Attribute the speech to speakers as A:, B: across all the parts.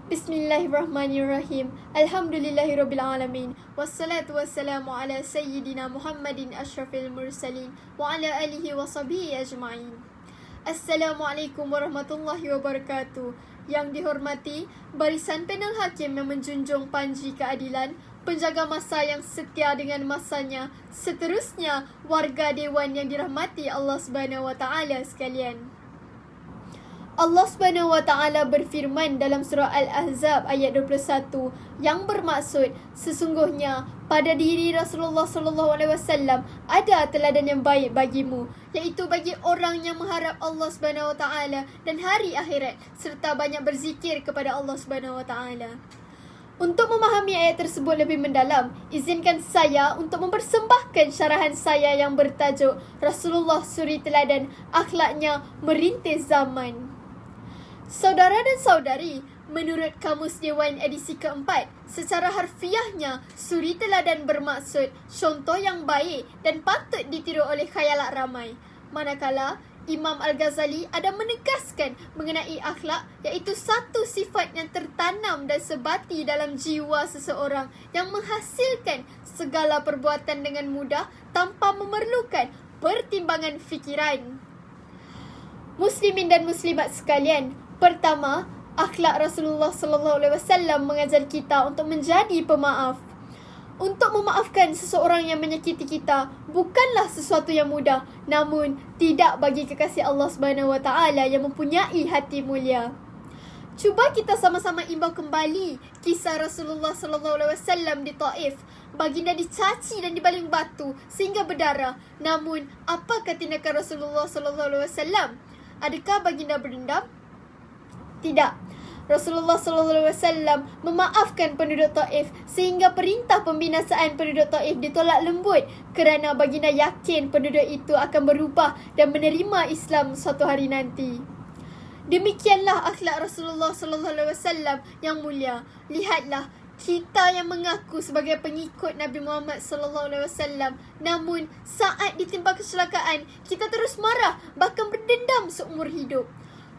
A: Bismillahirrahmanirrahim. Alhamdulillahirrabbilalamin. Wassalatu wassalamu ala sayyidina Muhammadin ashrafil mursalin wa ala alihi wa sahbihi ajma'in. Assalamualaikum warahmatullahi wabarakatuh. Yang dihormati barisan panel hakim yang menjunjung panji keadilan, penjaga masa yang setia dengan masanya, seterusnya warga dewan yang dirahmati Allah Subhanahu wa taala sekalian. Allah Subhanahu wa taala berfirman dalam surah Al-Ahzab ayat 21 yang bermaksud sesungguhnya pada diri Rasulullah sallallahu alaihi wasallam ada teladan yang baik bagimu, iaitu bagi orang yang mengharap Allah Subhanahu wa taala dan hari akhirat serta banyak berzikir kepada Allah Subhanahu wa taala. Untuk memahami ayat tersebut lebih mendalam, izinkan saya untuk mempersembahkan syarahan saya yang bertajuk Rasulullah Suri Teladan Akhlaknya Merintis Zaman. Saudara dan saudari, menurut Kamus Dewan edisi keempat, secara harfiahnya, suri teladan bermaksud contoh yang baik dan patut ditiru oleh khayalat ramai. Manakala, Imam Al-Ghazali ada menegaskan mengenai akhlak, iaitu satu sifat yang tertanam dan sebati dalam jiwa seseorang yang menghasilkan segala perbuatan dengan mudah tanpa memerlukan pertimbangan fikiran. Muslimin dan muslimat sekalian, pertama, akhlak Rasulullah sallallahu alaihi wasallam mengajar kita untuk menjadi pemaaf. Untuk memaafkan seseorang yang menyakiti kita bukanlah sesuatu yang mudah, namun tidak bagi kekasih Allah Subhanahu wa taala yang mempunyai hati mulia. Cuba kita sama-sama imbau kembali kisah Rasulullah sallallahu alaihi wasallam di Taif. Baginda dicaci dan dibaling batu sehingga berdarah. Namun, apakah tindakan Rasulullah sallallahu alaihi wasallam? Adakah baginda berdendam? Tidak. Rasulullah sallallahu alaihi wasallam memaafkan penduduk Taif sehingga perintah pembinasaan penduduk Taif ditolak lembut kerana baginda yakin penduduk itu akan berubah dan menerima Islam suatu hari nanti. Demikianlah akhlak Rasulullah sallallahu alaihi wasallam yang mulia. Lihatlah, kita yang mengaku sebagai pengikut Nabi Muhammad sallallahu alaihi wasallam, namun saat ditimpa kecelakaan, kita terus marah, bahkan berdendam seumur hidup.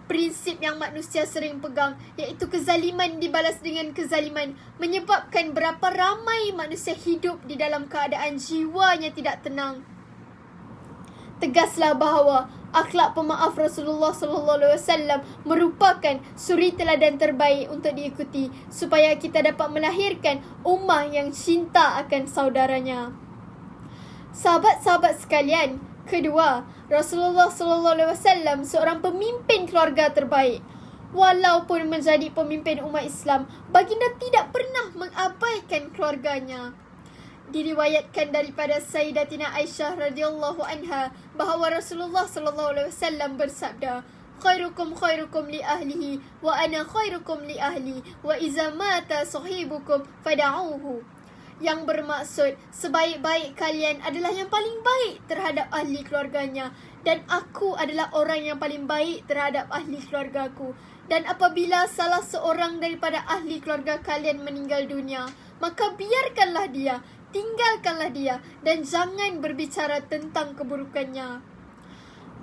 A: Prinsip yang manusia sering pegang, iaitu kezaliman dibalas dengan kezaliman, menyebabkan berapa ramai manusia hidup di dalam keadaan jiwanya tidak tenang. Tegaslah bahawa akhlak pemaaf Rasulullah sallallahu alaihi wasallam merupakan suri teladan terbaik untuk diikuti supaya kita dapat melahirkan ummah yang cinta akan saudaranya. Sahabat-sahabat sekalian, kedua, Rasulullah sallallahu alaihi wasallam seorang pemimpin keluarga terbaik. Walaupun menjadi pemimpin umat Islam, baginda tidak pernah mengabaikan keluarganya. Diriwayatkan daripada Sayyidatina Aisyah radhiyallahu anha bahawa Rasulullah sallallahu alaihi wasallam bersabda, "Khairukum khairukum li ahlihi wa ana khairukum li ahli wa iza mata sahibukum fad'uhu." Yang bermaksud, sebaik-baik kalian adalah yang paling baik terhadap ahli keluarganya, dan aku adalah orang yang paling baik terhadap ahli keluargaku. Dan apabila salah seorang daripada ahli keluarga kalian meninggal dunia, maka biarkanlah dia, tinggalkanlah dia, dan jangan berbicara tentang keburukannya.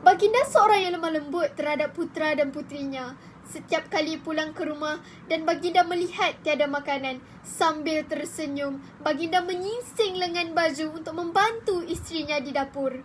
A: Baginda seorang yang lemah lembut terhadap putera dan putrinya. Setiap kali pulang ke rumah dan baginda melihat tiada makanan, sambil tersenyum, baginda menyingsing lengan baju untuk membantu isterinya di dapur.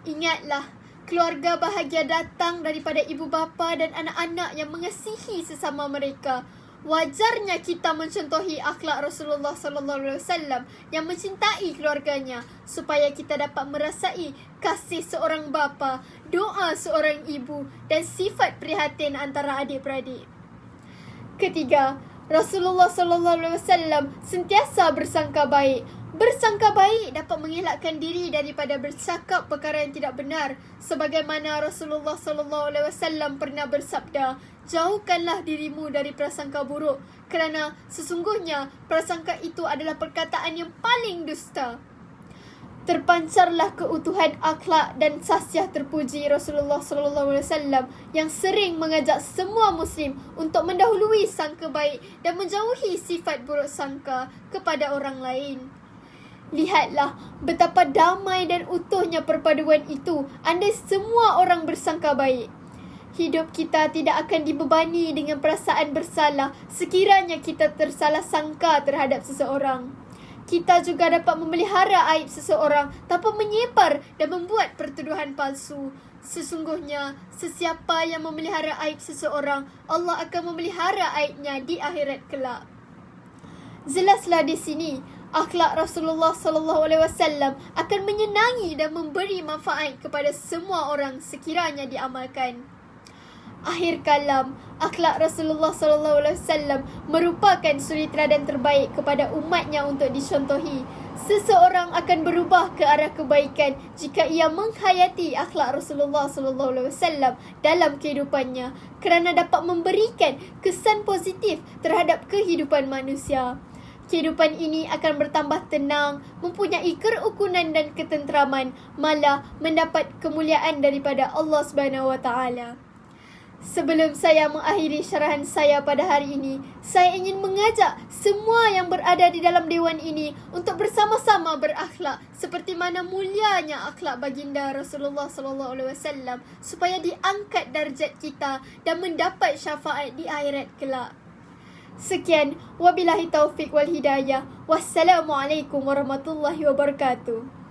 A: Ingatlah, keluarga bahagia datang daripada ibu bapa dan anak-anak yang mengasihi sesama mereka. Wajarnya kita mencontohi akhlak Rasulullah sallallahu alaihi wasallam yang mencintai keluarganya supaya kita dapat merasai kasih seorang bapa, doa seorang ibu dan sifat prihatin antara adik-beradik. Ketiga, Rasulullah sallallahu alaihi wasallam sentiasa bersangka baik. Bersangka baik dapat mengelakkan diri daripada bercakap perkara yang tidak benar, sebagaimana Rasulullah sallallahu alaihi wasallam pernah bersabda, "Jauhkanlah dirimu dari prasangka buruk, kerana sesungguhnya prasangka itu adalah perkataan yang paling dusta." Terpancarlah keutuhan akhlak dan sahsiah terpuji Rasulullah sallallahu alaihi wasallam yang sering mengajak semua muslim untuk mendahului sangka baik dan menjauhi sifat buruk sangka kepada orang lain. Lihatlah betapa damai dan utuhnya perpaduan itu andai semua orang bersangka baik. Hidup kita tidak akan dibebani dengan perasaan bersalah sekiranya kita tersalah sangka terhadap seseorang. Kita juga dapat memelihara aib seseorang tanpa menyebar dan membuat pertuduhan palsu. Sesungguhnya, sesiapa yang memelihara aib seseorang, Allah akan memelihara aibnya di akhirat kelak. Jelaslah di sini, akhlak Rasulullah SAW akan menyenangi dan memberi manfaat kepada semua orang sekiranya diamalkan. Akhir kalam, akhlak Rasulullah SAW merupakan suri teladan terbaik kepada umatnya untuk dicontohi. Seseorang akan berubah ke arah kebaikan jika ia menghayati akhlak Rasulullah SAW dalam kehidupannya, kerana dapat memberikan kesan positif terhadap kehidupan manusia. Kehidupan ini akan bertambah tenang, mempunyai kerukunan dan ketenteraman, malah mendapat kemuliaan daripada Allah SWT. Sebelum saya mengakhiri syarahan saya pada hari ini, saya ingin mengajak semua yang berada di dalam dewan ini untuk bersama-sama berakhlak seperti mana mulianya akhlak baginda Rasulullah SAW supaya diangkat darjat kita dan mendapat syafaat di akhirat kelak. Sekian, wabillahi taufik wal hidayah. Wassalamualaikum warahmatullahi wabarakatuh.